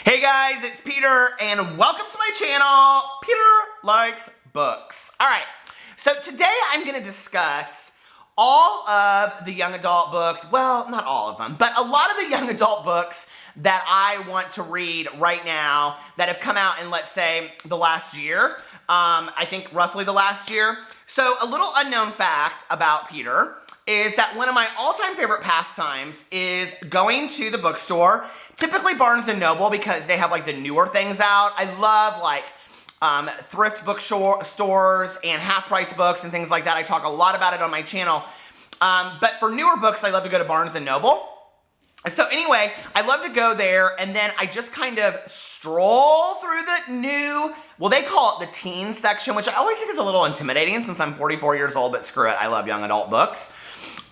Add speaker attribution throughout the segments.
Speaker 1: Hey guys, it's Peter, and welcome to my channel, Peter Likes Books. All right, so today I'm going to discuss all of the young adult books, well, not all of them, but a lot of the young adult books that I want to read right now that have come out in, let's say, the last year. I think roughly the last year. So a little unknown fact about Peter is that one of my all-time favorite pastimes is going to the bookstore, typically Barnes & Noble, because they have like the newer things out. I love like thrift bookstores and half-price books and things like that. I talk a lot about it on my channel. But for newer books, I love to go to Barnes & Noble. So anyway, I love to go there, and then I just kind of stroll through the new, well, they call it the teen section, which I always think is a little intimidating since I'm 44 years old, but screw it, I love young adult books.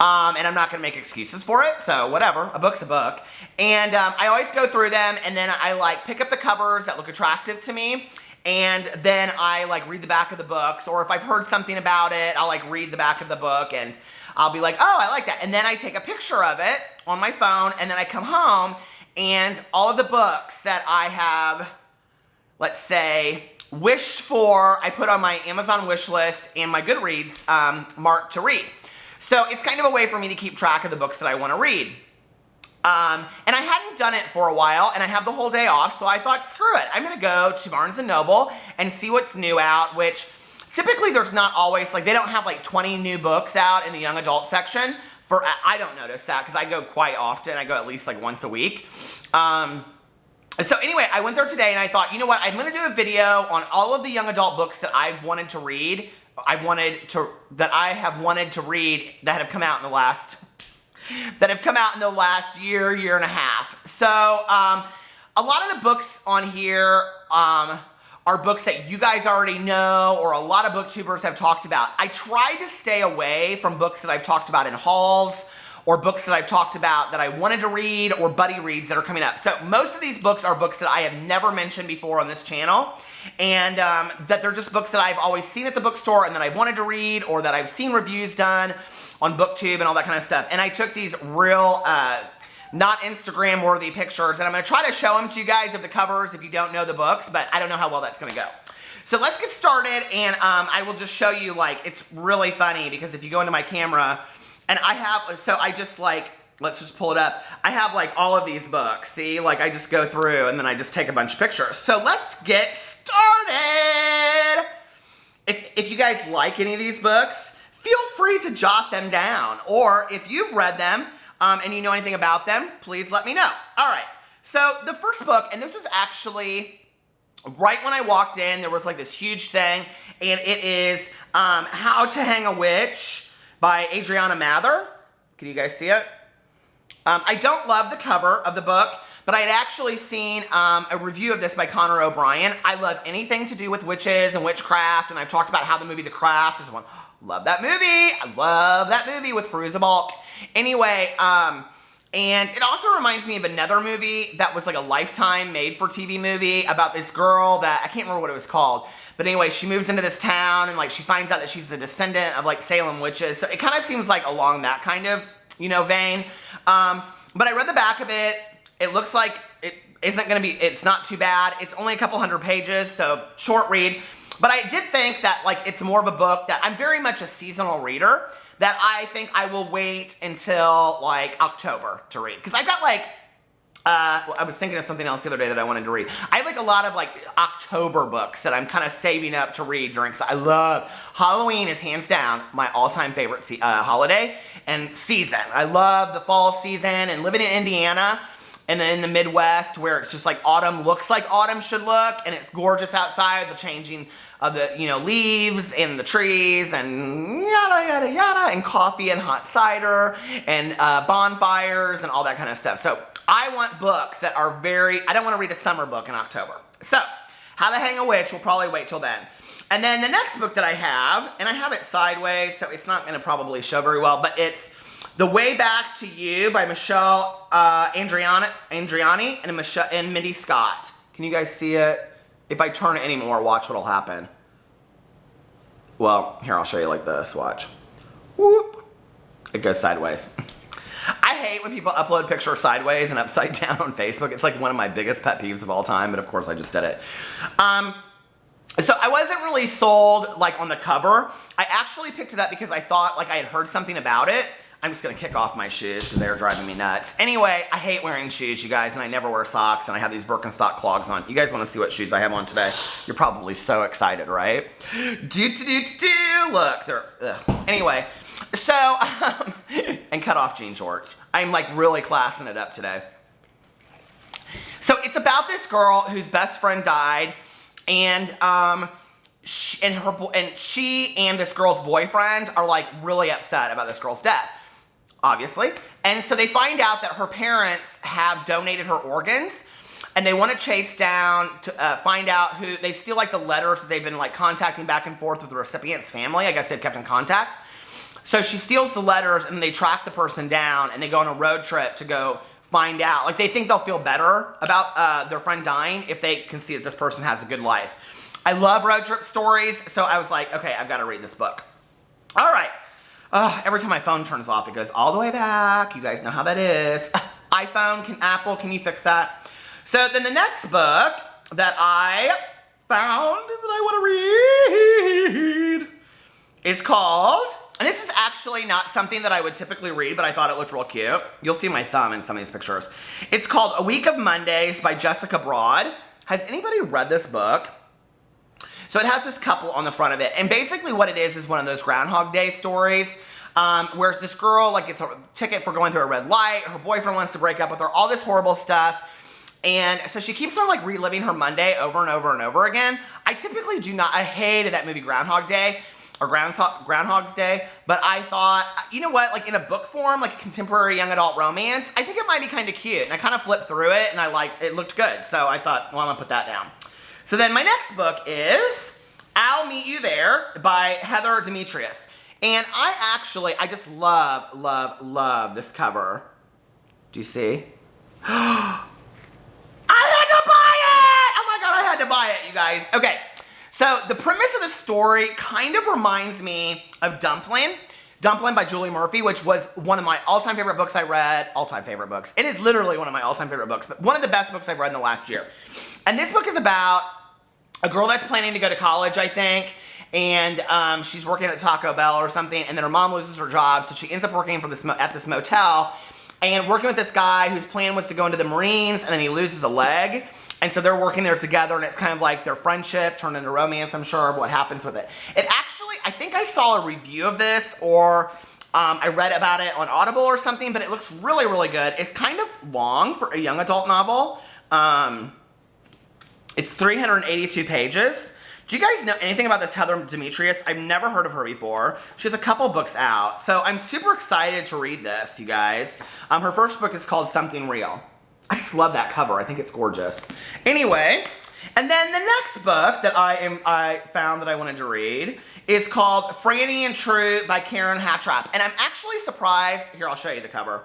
Speaker 1: And I'm not going to make excuses for it, so whatever, a book's a book. And I always go through them, and then I like pick up the covers that look attractive to me, and then I like read the back of the books, or if I've heard something about it, I'll like read the back of the book, and I'll be like, oh, I like that. And then I take a picture of it on my phone, and then I come home, and all of the books that I have, let's say, wished for, I put on my Amazon wish list and my Goodreads marked to read. So it's kind of a way for me to keep track of the books that I want to read. And I hadn't done it for a while, and I have the whole day off, so I thought, screw it. I'm going to go to Barnes & Noble and see what's new out, which typically there's not always, like they don't have like 20 new books out in the young adult section. I don't notice that because I go quite often. I go at least like once a week. So anyway, I went there today and I thought, you know what? I'm going to do a video on all of the young adult books that I've wanted to read. That I have wanted to read that have come out in the last year and a half. So a lot of the books on here are books that you guys already know, or a lot of booktubers have talked about. I try to stay away from books that I've talked about in hauls, or books that I've talked about that I wanted to read, or buddy reads that are coming up. So most of these books are books that I have never mentioned before on this channel, and that they're just books that I've always seen at the bookstore and that I've wanted to read, or that I've seen reviews done on BookTube and all that kind of stuff. And I took these real, not Instagram-worthy pictures, and I'm going to try to show them to you guys of the covers if you don't know the books, but I don't know how well that's going to go. So let's get started, and I will just show you, like, it's really funny, because if you go into my camera, and I have, so I just like, let's just pull it up. I have like all of these books, see? Like I just go through and then I just take a bunch of pictures. So let's get started. If you guys like any of these books, feel free to jot them down. Or if you've read them and you know anything about them, please let me know. All right, so the first book, and this was actually right when I walked in, there was like this huge thing, and it is How to Hang a Witch by Adriana Mather. Can you guys see it? I don't love the cover of the book, but I had actually seen a review of this by Connor O'Brien. I love anything to do with witches and witchcraft, and I've talked about how the movie The Craft is one. Love that movie. I love that movie with Fairuza Balk. Anyway, and it also reminds me of another movie that was like a Lifetime made-for-TV movie about this girl that, I can't remember what it was called, but anyway, she moves into this town and like she finds out that she's a descendant of like Salem witches. So it kind of seems like along that kind of, you know, vein. But I read the back of it. It looks like it isn't going to be, it's not too bad. It's only a couple hundred pages, so short read. But I did think that like it's more of a book that I'm very much a seasonal reader, that I think I will wait until like October to read. Because I've got like, I was thinking of something else the other day that I wanted to read. I have like a lot of like October books that I'm kind of saving up to read during, because I love, Halloween is hands down my all-time favorite holiday and season. I love the fall season, and living in Indiana and then in the Midwest where it's just like autumn looks like autumn should look, and it's gorgeous outside, the changing of the, you know, leaves and the trees and yada, yada, yada, and coffee and hot cider and bonfires and all that kind of stuff. So I want books that are I don't want to read a summer book in October. So, How to Hang a Witch, we'll probably wait till then. And then the next book that I have, and I have it sideways, so it's not going to probably show very well, but it's The Way Back to You by Michelle Andriani and Mindy Scott. Can you guys see it? If I turn it anymore, watch what'll happen. Well, here, I'll show you like this, watch. Whoop. It goes sideways. I hate when people upload pictures sideways and upside down on Facebook. It's like one of my biggest pet peeves of all time, but of course I just did it. So I wasn't really sold like on the cover. I actually picked it up because I thought like I had heard something about it. I'm just gonna kick off my shoes because they are driving me nuts. Anyway, I hate wearing shoes, you guys, and I never wear socks, and I have these Birkenstock clogs on. You guys wanna see what shoes I have on today? You're probably so excited, right? Look, they're, ugh. Anyway, so, and cut off jean shorts. I'm like really classing it up today. So it's about this girl whose best friend died, and she and this girl's boyfriend are like really upset about this girl's death, obviously. And so they find out that her parents have donated her organs, and they want to chase down to find out who. They steal like the letters that they've been like contacting back and forth with the recipient's family. I guess they've kept in contact. So she steals the letters, and they track the person down, and they go on a road trip to go find out. Like, they think they'll feel better about their friend dying if they can see that this person has a good life. I love road trip stories, so I was like, okay, I've got to read this book. All right. Every time my phone turns off, it goes all the way back. You guys know how that is. iPhone, Apple, can you fix that? So then the next book that I found that I want to read is called... And this is actually not something that I would typically read, but I thought it looked real cute. You'll see my thumb in some of these pictures. It's called A Week of Mondays by Jessica Broad. Has anybody read this book? So it has this couple on the front of it. And basically what it is one of those Groundhog Day stories where this girl like gets a ticket for going through a red light. Her boyfriend wants to break up with her. All this horrible stuff. And so she keeps on like reliving her Monday over and over and over again. I typically do not. I hated that movie Groundhog Day. Or Groundhog's Day, but I thought, you know what, like in a book form, like a contemporary young adult romance, I think it might be kind of cute. And I kind of flipped through it, and it looked good. So I thought, well, I'm gonna put that down. So then my next book is I'll Meet You There by Heather Demetrius. And I just love this cover. Do you see? I had to buy it! Oh my God, I had to buy it, you guys. Okay. So the premise of the story kind of reminds me of Dumpling by Julie Murphy, which was one of my all-time favorite books I read. All-time favorite books. It is literally one of my all-time favorite books, but one of the best books I've read in the last year. And this book is about a girl that's planning to go to college, I think, and she's working at Taco Bell or something, and then her mom loses her job, so she ends up working for at this motel, and working with this guy whose plan was to go into the Marines, and then he loses a leg. And so they're working there together, and it's kind of like their friendship turned into romance, I'm sure, of what happens with it. It actually, I think I saw a review of this, or I read about it on Audible or something, but it looks really, really good. It's kind of long for a young adult novel. It's 382 pages. Do you guys know anything about this Heather Demetrius? I've never heard of her before. She has a couple books out, so I'm super excited to read this, you guys. Her first book is called Something Real. I just love that cover. I think it's gorgeous. Anyway, and then the next book that I found that I wanted to read is called Franny and True by Karen Hattrap. And I'm actually surprised. Here, I'll show you the cover.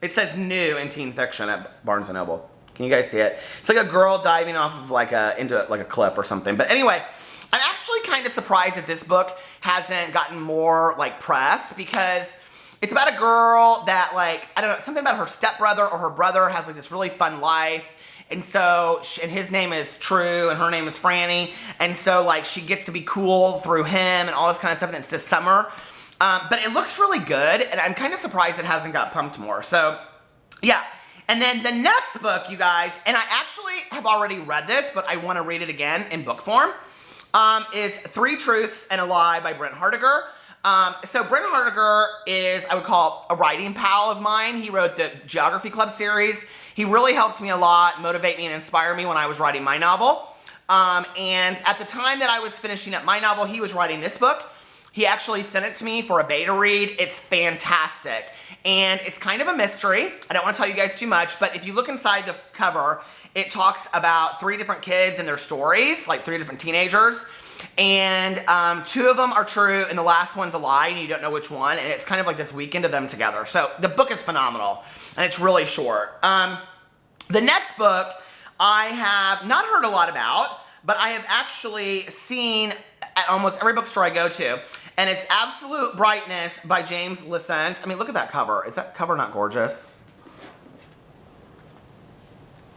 Speaker 1: It says new in teen fiction at Barnes & Noble. Can you guys see it? It's like a girl diving off of into a cliff or something. But anyway, I'm actually kind of surprised that this book hasn't gotten more like press, because it's about a girl that, like, I don't know, something about her stepbrother or her brother has like this really fun life. And so, and his name is True and her name is Franny. And so like she gets to be cool through him and all this kind of stuff, and it's this summer. But it looks really good, and I'm kind of surprised it hasn't got pumped more. So yeah. And then the next book, you guys, and I actually have already read this, but I want to read it again in book form, is Three Truths and a Lie by Brent Hardiger. So Brent Hardiger is, I would call, a writing pal of mine. He wrote the Geography Club series. He really helped me a lot, motivate me and inspire me when I was writing my novel. And at the time that I was finishing up my novel, he was writing this book. He actually sent it to me for a beta read. It's fantastic. And it's kind of a mystery. I don't want to tell you guys too much, but if you look inside the cover, it talks about 3 different kids and their stories, like 3 different teenagers. And 2 of them are true, and the last one's a lie, and you don't know which one. And it's kind of like this weekend of them together. So the book is phenomenal, and it's really short. The next book I have not heard a lot about, but I have actually seen at almost every bookstore I go to, and it's Absolute Brightness by James Lessens. I mean, look at that cover. Is that cover not gorgeous?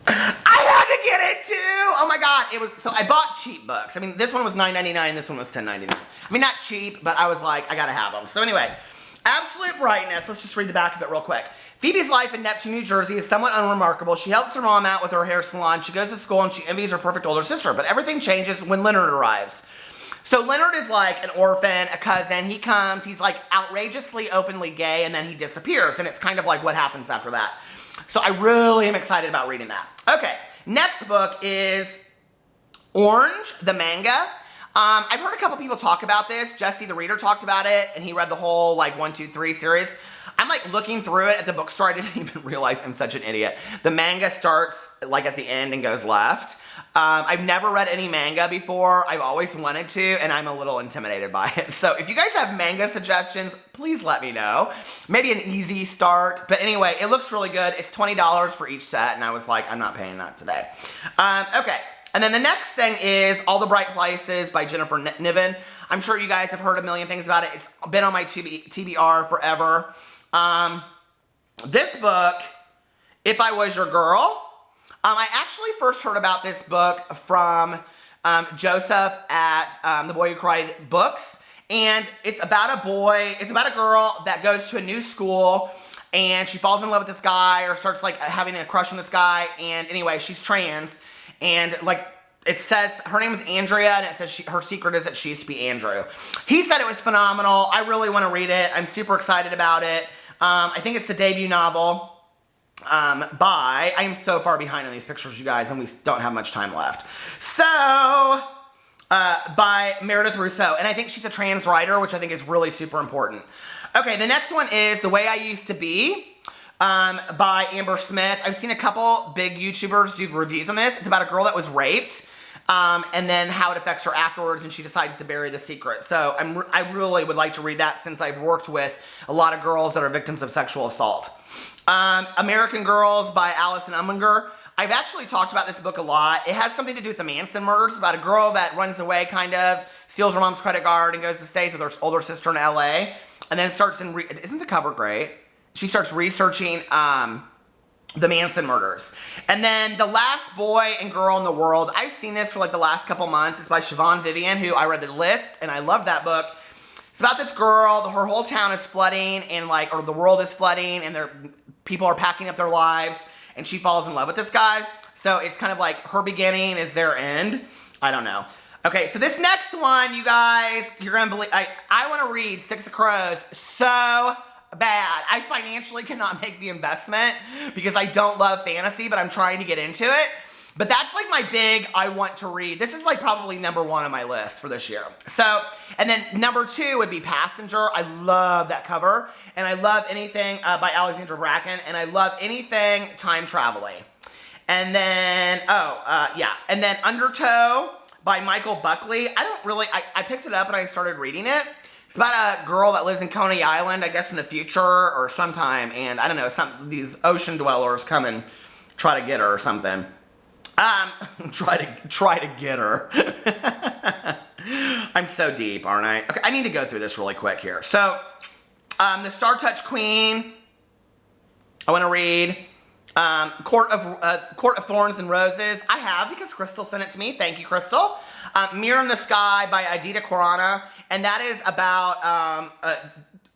Speaker 1: I had to get it too! Oh my god, it was, so I bought cheap books. I mean, this one was $9.99, this one was $10.99. I mean, not cheap, but I was like, I gotta have them. So anyway, Absolute Brightness, let's just read the back of it real quick. Phoebe's life in Neptune, New Jersey is somewhat unremarkable. She helps her mom out with her hair salon, she goes to school, and she envies her perfect older sister. But everything changes when Leonard arrives. So Leonard is like an orphan, a cousin. He comes, he's like outrageously openly gay, and then he disappears. And it's kind of like what happens after that. So I really am excited about reading that. Okay, next book is Orange, the manga. I've heard a couple people talk about this. Jesse the Reader talked about it, and he read the whole like 1, 2, 3 series. I'm like looking through it at the bookstore. I didn't even realize I'm such an idiot. The manga starts like at the end and goes left. I've never read any manga before. I've always wanted to, and I'm a little intimidated by it. So if you guys have manga suggestions, please let me know. Maybe an easy start. But anyway, it looks really good. It's $20 for each set, and I was like, I'm not paying that today. Okay. And then the next thing is All the Bright Places by Jennifer Niven. I'm sure you guys have heard a million things about it. It's been on my TBR forever. This book, If I Was Your Girl, I actually first heard about this book from Joseph at The Boy Who Cried Books. And it's about a boy, it's about a girl that goes to a new school, and she falls in love with this guy, or starts like having a crush on this guy. And anyway, she's trans. And like it says, her name is Andrea, and it says her secret is that she used to be Andrew. He said it was phenomenal. I really want to read it. I'm super excited about it. I think it's the debut novel I am so far behind on these pictures, you guys, and we don't have much time left. So, by Meredith Rousseau, and I think she's a trans writer, which I think is really super important. Okay, the next one is The Way I Used to Be. By Amber Smith. I've seen a couple big YouTubers do reviews on this. It's about a girl that was raped, and then how it affects her afterwards, and she decides to bury the secret. So I really would like to read that, since I've worked with a lot of girls that are victims of sexual assault. American Girls by Alison Umlinger. I've actually talked about this book a lot. It has something to do with the Manson murders. It's about a girl that runs away, kind of, steals her mom's credit card, and goes to stay with her older sister in LA, and then starts in, isn't the cover great? She starts researching the Manson murders. And then The Last Boy and Girl in the World. I've seen this for like the last couple months. It's by Siobhan Vivian, who I read The List, and I love that book. It's about this girl, her whole town is flooding, and like, or the world is flooding, and people are packing up their lives, and she falls in love with this guy. So it's kind of like her beginning is their end. I don't know. Okay, so this next one, you guys, you're gonna believe, I want to read Six of Crows so bad. I financially cannot make the investment because I don't love fantasy, but I'm trying to get into it. But that's like my big, I want to read. This is like probably number 1 on my list for this year. So, and then number 2 would be Passenger. I love that cover. And I love anything by Alexandra Bracken. And I love anything time traveling. And then, and then Undertow by Michael Buckley. I picked it up and I started reading it. It's about a girl that lives in Coney Island, I guess in the future or sometime, and I don't know, these ocean dwellers come and try to get her or something. Try to get her. I'm so deep, aren't I? Okay, I need to go through this really quick here. So, The Star Touch Queen, I want to read. Court of Thorns and Roses, I have because Crystal sent it to me. Thank you, Crystal. Mirror in the Sky by Aditya Khorana, and that is about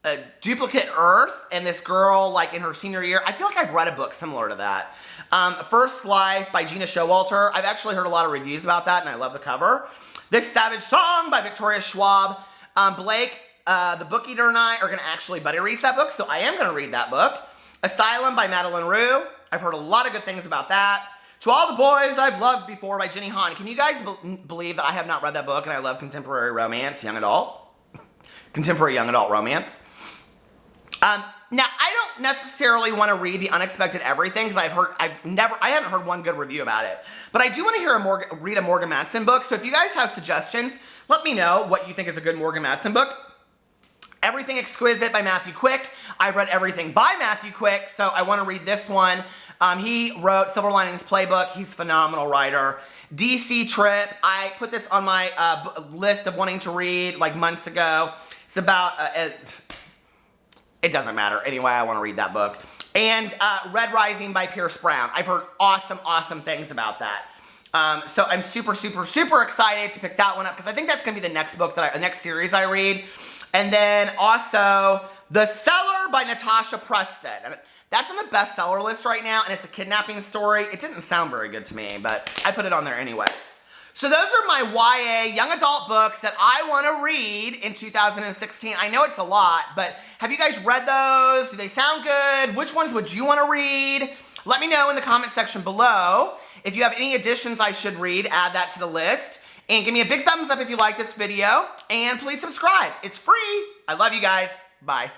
Speaker 1: a duplicate Earth and this girl like in her senior year. I feel like I've read a book similar to that. First Life by Gina Showalter. I've actually heard a lot of reviews about that, and I love the cover. This Savage Song by Victoria Schwab. Blake, the Book Eater, and I are going to actually buddy read that book, so I am going to read that book. Asylum by Madeline Rue. I've heard a lot of good things about that. To All the Boys I've Loved Before by Jenny Han. Can you guys believe that I have not read that book and I love contemporary romance, young adult? Contemporary young adult romance. Now, I don't necessarily want to read The Unexpected Everything because I haven't heard one good review about it. But I do want to read a Morgan Matson book. So if you guys have suggestions, let me know what you think is a good Morgan Matson book. Everything Exquisite by Matthew Quick. I've read everything by Matthew Quick, so I want to read this one. He wrote Silver Linings Playbook. He's a phenomenal writer. DC Trip. I put this on my list of wanting to read like months ago. It's about, it doesn't matter. Anyway, I want to read that book. And Red Rising by Pierce Brown. I've heard awesome things about that. So I'm super excited to pick that one up because I think that's going to be the next book, the next series I read. And then also The Cellar by Natasha Preston. That's on the bestseller list right now, and it's a kidnapping story. It didn't sound very good to me, but I put it on there anyway. So those are my YA young adult books that I want to read in 2016. I know it's a lot, but have you guys read those? Do they sound good? Which ones would you want to read? Let me know in the comment section below. If you have any additions I should read, add that to the list. And give me a big thumbs up if you like this video. And please subscribe. It's free. I love you guys. Bye.